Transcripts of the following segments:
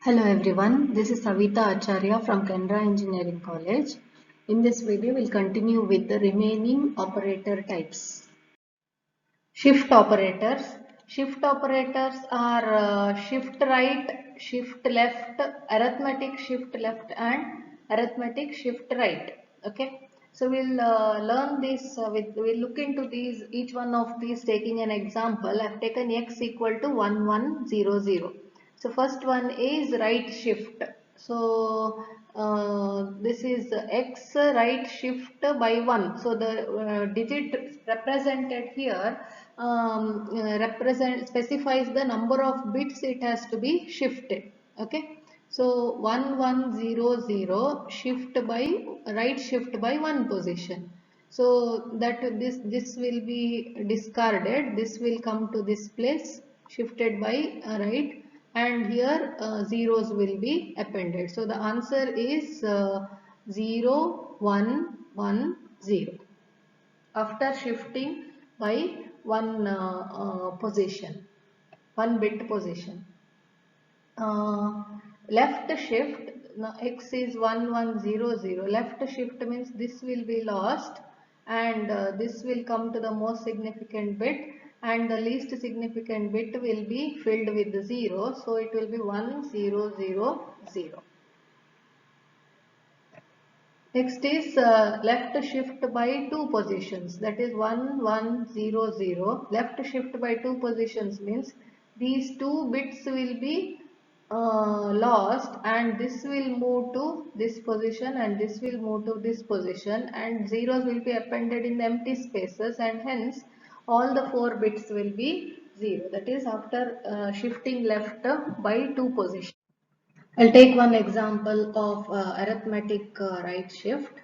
Hello everyone, this is Savita Acharya from Canara Engineering College. In this video, we'll continue with the remaining operator types. Shift operators. Shift operators are shift right, shift left, arithmetic shift left and arithmetic shift right. Okay. So we'll learn this, we'll look into these, each one of these taking an example. I've taken x equal to 1100. So first one is right shift. So this is x right shift by 1. So the digit represented here specifies the number of bits it has to be shifted. Okay. So 1100 shift by right shift by 1 position. So that this will be discarded. This will come to this place, shifted by right, and here zeros will be appended. So the answer is 0 1 1 0 after shifting by one position, 1 bit position. Left shift, now x is 1100. Left shift means this will be lost and this will come to the most significant bit, and the least significant bit will be filled with the 0. So it will be 1000. Next is left shift by 2 positions, that is 1100. Left shift by 2 positions means these 2 bits will be lost and this will move to this position and this will move to this position, and zeros will be appended in the empty spaces, and hence all the 4 bits will be 0. That is after shifting left by 2 positions. I'll take one example of arithmetic right shift.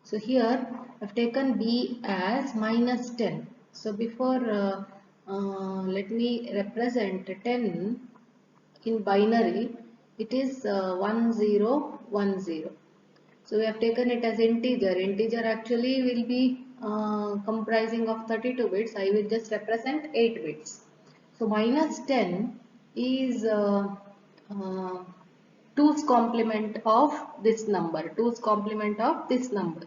So here I've taken b as minus 10. So before let me represent 10 in binary, it is 1010. So we have taken it as integer. Integer actually will be comprising of 32 bits. I will just represent 8 bits. So minus 10 is 2's complement of this number. 2's complement of this number.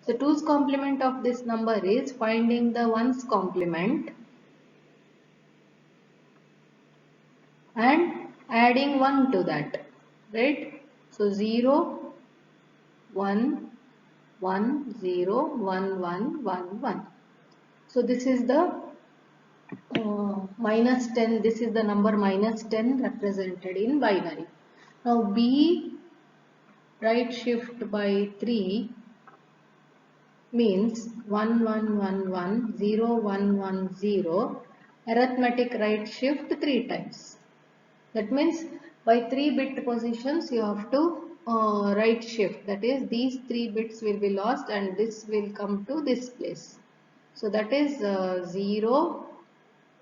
So 2's complement of this number is finding the 1's complement and adding 1 to that, right? So 0, 1, 1, 0, 1, 1, 1, 1. So this is the minus 10, this is the number minus 10 represented in binary. Now B right shift by 3 means 1, 1, 1, 1, 0, 1, 1, 0, arithmetic right shift 3 times. That means by 3 bit positions you have to right shift, that is these 3 bits will be lost and this will come to this place. So that is 0,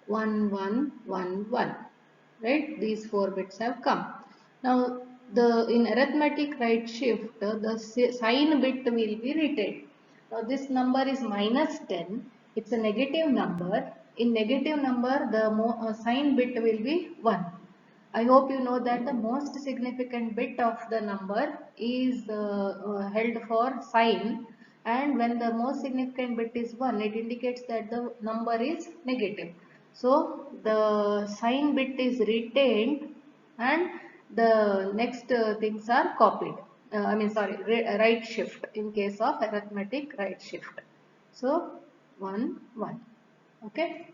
1, 1, 1, 1, right? These 4 bits have come. Now in arithmetic right shift the sign bit will be retained. Now this number is minus 10, it's a negative number. In negative number the sign bit will be 1. I hope you know that the most significant bit of the number is held for sign, and when the most significant bit is 1, it indicates that the number is negative. So the sign bit is retained and the next things are copied. Right shift in case of arithmetic right shift. So 1, 1. Okay.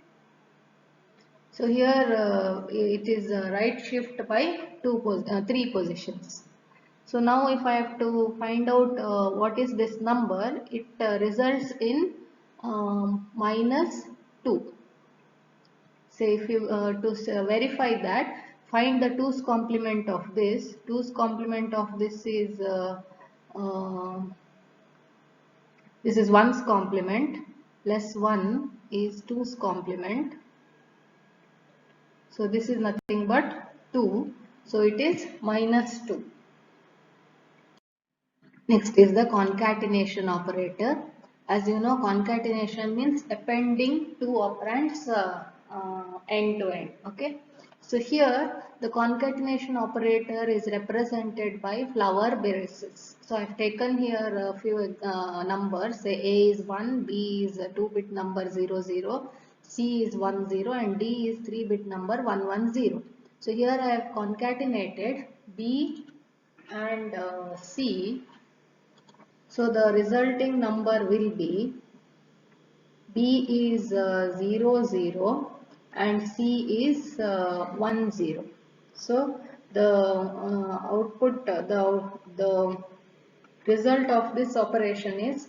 So here it is right shift by 3 positions. So now if I have to find out what is this number, it results in minus 2. Say if you verify that, find the 2's complement of this. 2's complement of this is uh, 1's complement plus 1 is 2's complement. So this is nothing but 2. So it is minus 2. Next is the concatenation operator. As you know, concatenation means appending two operands end to end. Okay. So here the concatenation operator is represented by flower braces. So I have taken here a few numbers. Say A is 1, B is a 2-bit number 00, C is 10, and D is 3-bit number 110. So here I have concatenated B and C. So the resulting number will be B is 00 and C is 10. So the output, the result of this operation is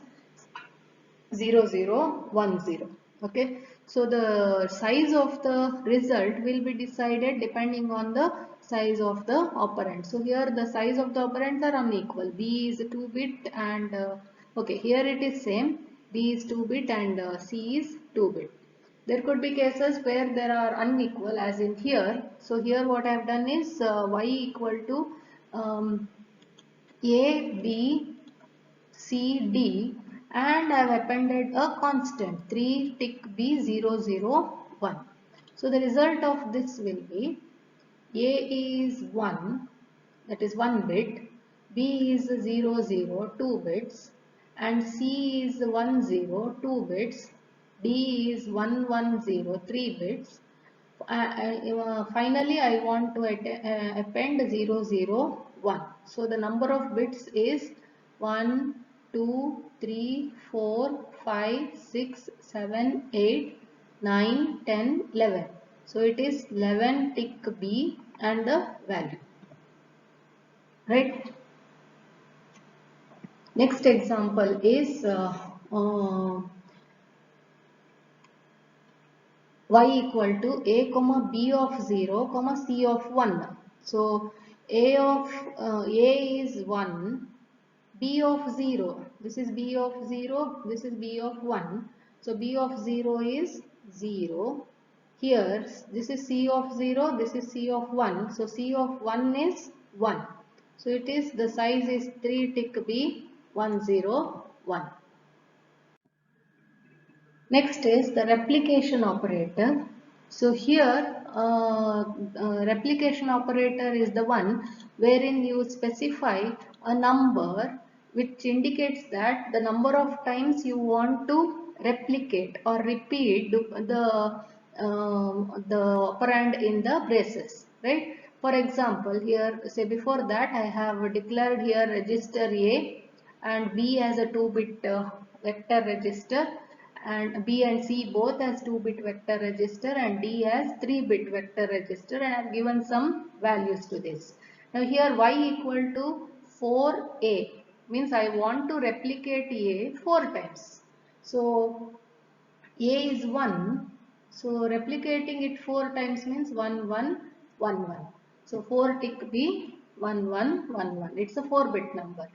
0010. Okay, so the size of the result will be decided depending on the size of the operand. So here the size of the operands are unequal. B is 2-bit and okay, here it is same. B is 2-bit and C is 2-bit. There could be cases where there are unequal, as in here. So here what I have done is y equal to A, B, C, D, and I have appended a constant 3 tick B 001. So the result of this will be A is 1, that is 1 bit, B is 00, 2 bits, and C is 10, 2 bits, D is 110, 3 bits. Finally, I want to append 001. So the number of bits is 1, 2, 3, 4, 5, 6, 7, 8, 9, 10, 11. So it is 11 tick B and the value. Right. Next example is y equal to a comma b of 0 comma c of 1. So a is 1, b of 0, this is b of 0, this is b of 1. So b of 0 is 0. Here this is c of 0, this is c of 1. So c of 1 is 1. So it is, the size is 3 tick b 101. Next is the replication operator. So here replication operator is the one wherein you specify a number which indicates that the number of times you want to replicate or repeat the operand in the braces, right? For example, here say before that I have declared here register A and B as a 2-bit vector register, and B and C both as 2-bit vector register and D as 3-bit vector register, and I have given some values to this. Now here y equal to 4a means I want to replicate A 4 times. So A is 1, so replicating it 4 times means 1 1 1 1. So 4 tick B 1 1 1 1. It's a 4-bit number.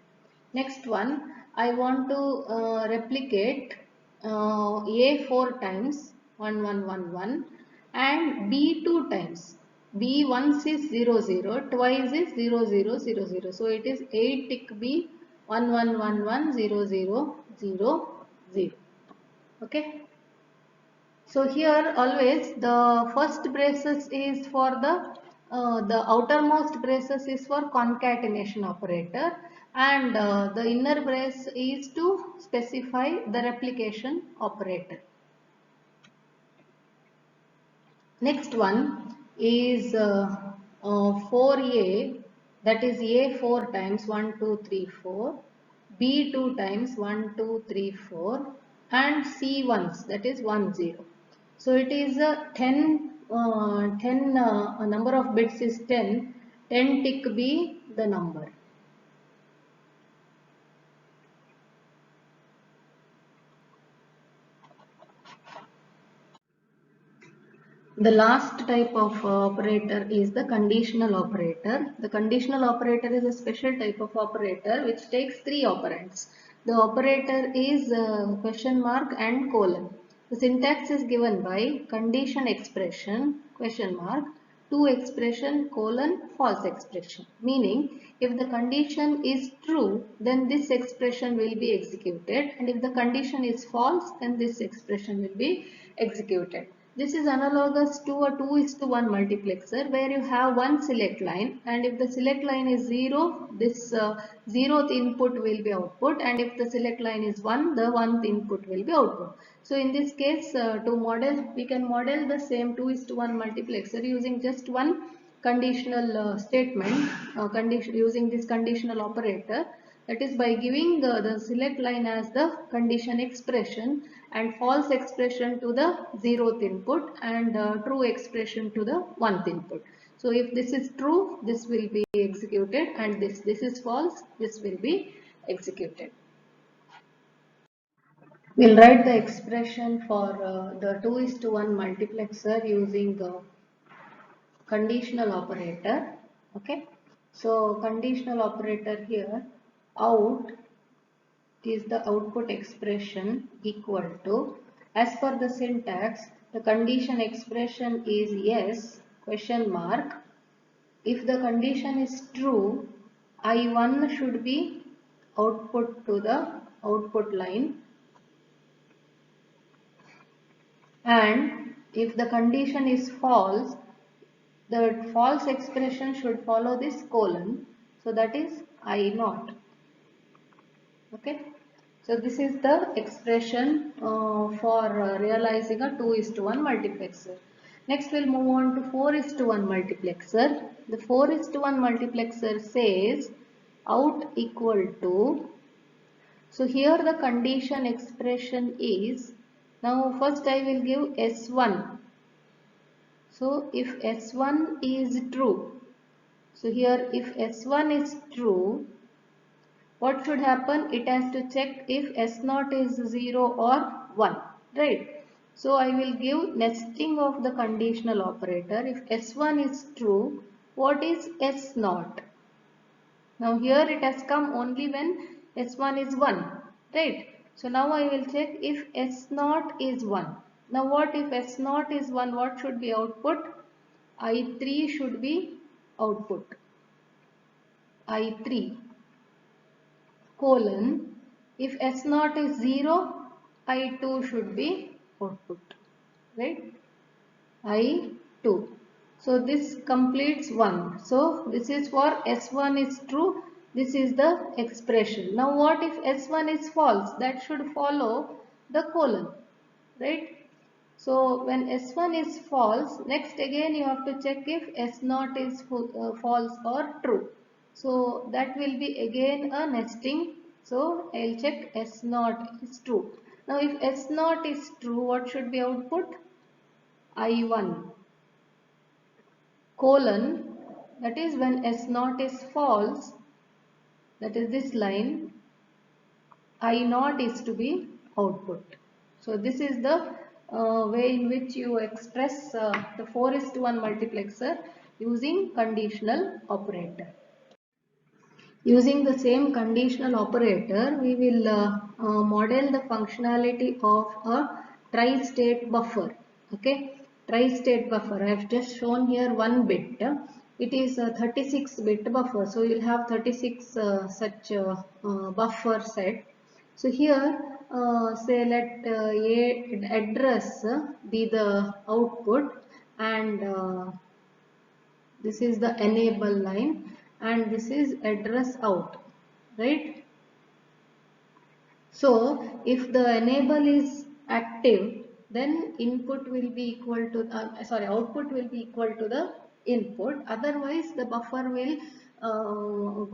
Next one, I want to replicate A 4 times 1 1 1 1 and B 2 times. B once is 0 0, twice is 0 0 0 0. So it is 8 tick B 1 1 1 1 0 0 0 0. Okay. So here always the first braces is for the outermost braces is for concatenation operator, and the inner brace is to specify the replication operator. Next one is 4a, that is a 4 times 1 2 3 4, b 2 times 1 2 3 4, and c once, that is 1 0. So it is a 10 number of bits is 10, 10 tick be the number. The last type of operator is the conditional operator. The conditional operator is a special type of operator which takes 3 operands. The operator is question mark and colon. The syntax is given by condition expression question mark true expression colon false expression. Meaning if the condition is true, then this expression will be executed, and if the condition is false, then this expression will be executed. This is analogous to a 2:1 multiplexer where you have one select line, and if the select line is 0, this 0th input will be output, and if the select line is 1, the 1th input will be output. So in this case, we can model the same 2:1 multiplexer using just one conditional statement, using this conditional operator, that is by giving the select line as the condition expression and false expression to the 0th input and true expression to the 1th input. So if this is true, this will be executed, and this is false, this will be executed. We'll write the expression for the 2:1 multiplexer using conditional operator. Okay, so conditional operator here, out is the output expression equal to, as per the syntax, the condition expression is yes question mark. If the condition is true, I1 should be output to the output line, and if the condition is false, the false expression should follow this colon, so that is I0. Okay, so this is the expression for realizing a 2:1 multiplexer. Next we'll move on to 4:1 multiplexer. The 4:1 multiplexer says out equal to, so here the condition expression is, now first I will give S1. So if S1 is true, so here if S1 is true, what should happen? It has to check if S0 is 0 or 1, right? So I will give nesting of the conditional operator. If S1 is true, what is S0? Now here it has come only when S1 is 1, right? So now I will check if S0 is 1. Now what if S0 is 1, what should be output? I3 should be output. I3 colon, if S0 is 0, I2 should be output, right? I2. So this completes 1. So this is for S1 is true. This is the expression. Now what if S1 is false? That should follow the colon, right? So when S1 is false, next again you have to check if S0 is false or true. So that will be again a nesting. So I will check S0 is true. Now if S0 is true, what should be output? I1 colon, that is when S0 is false, that is this line, I0 is to be output. So this is the way in which you express the 4:1 multiplexer using conditional operator. Using the same conditional operator, we will model the functionality of a tri-state buffer. Okay, tri-state buffer. I have just shown here one bit. It is a 36-bit buffer, so you will have 36 such buffer set. So here, say let a address be the output, and this is the enable line, and this is address out, right? So if the enable is active, then input will be equal to output will be equal to the input. Otherwise the buffer will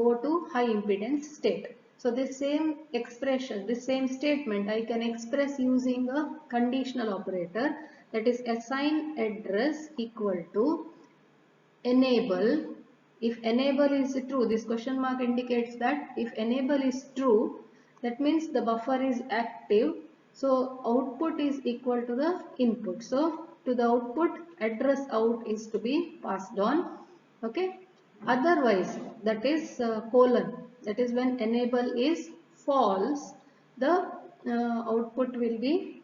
go to high impedance state. So this same expression, this same statement I can express using a conditional operator, that is assign address equal to enable. If enable is true, this question mark indicates that if enable is true, that means the buffer is active, so output is equal to the input. So to the output, address out is to be passed on. Okay, otherwise, that is colon, that is when enable is false, the output will be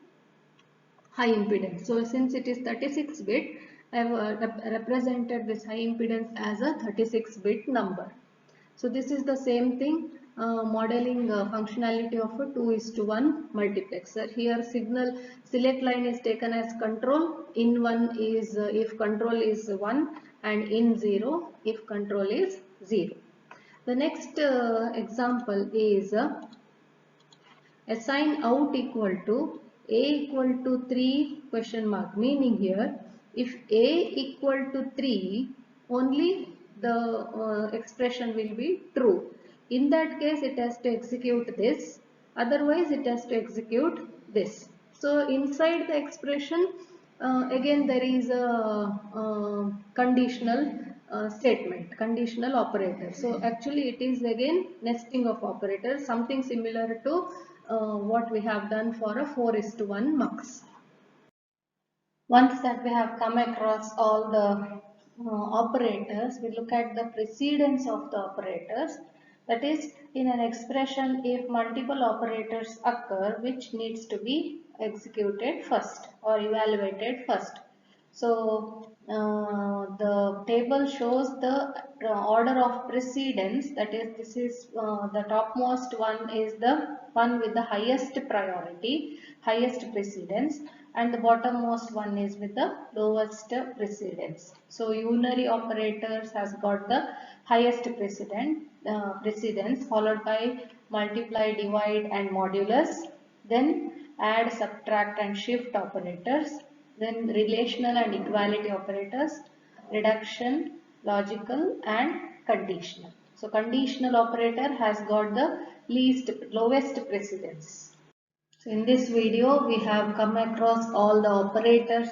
high impedance. So since it is 36 bit, I have represented this high impedance as a 36-bit number. So this is the same thing, modeling functionality of a 2:1 multiplexer. Here signal select line is taken as control, in 1 is if control is 1 and in 0 if control is 0. The next example is assign out equal to a equal to 3 question mark, meaning here if a equal to 3 only the expression will be true. In that case it has to execute this, otherwise it has to execute this. So inside the expression again there is a conditional statement, conditional operator. So actually it is again nesting of operators, something similar to what we have done for a 4:1 mux. Once that we have come across all the operators, we look at the precedence of the operators. That is, in an expression, if multiple operators occur, which needs to be executed first or evaluated first. So the table shows the order of precedence, that is, this is the topmost one is the one with the highest priority, highest precedence, and the bottommost one is with the lowest precedence. So unary operators has got the highest precedence, followed by multiply, divide and modulus, then add, subtract and shift operators, then relational and equality operators, reduction, logical and conditional. So conditional operator has got the lowest precedence. So in this video we have come across all the operators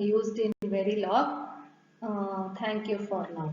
used in Verilog. Thank you for now.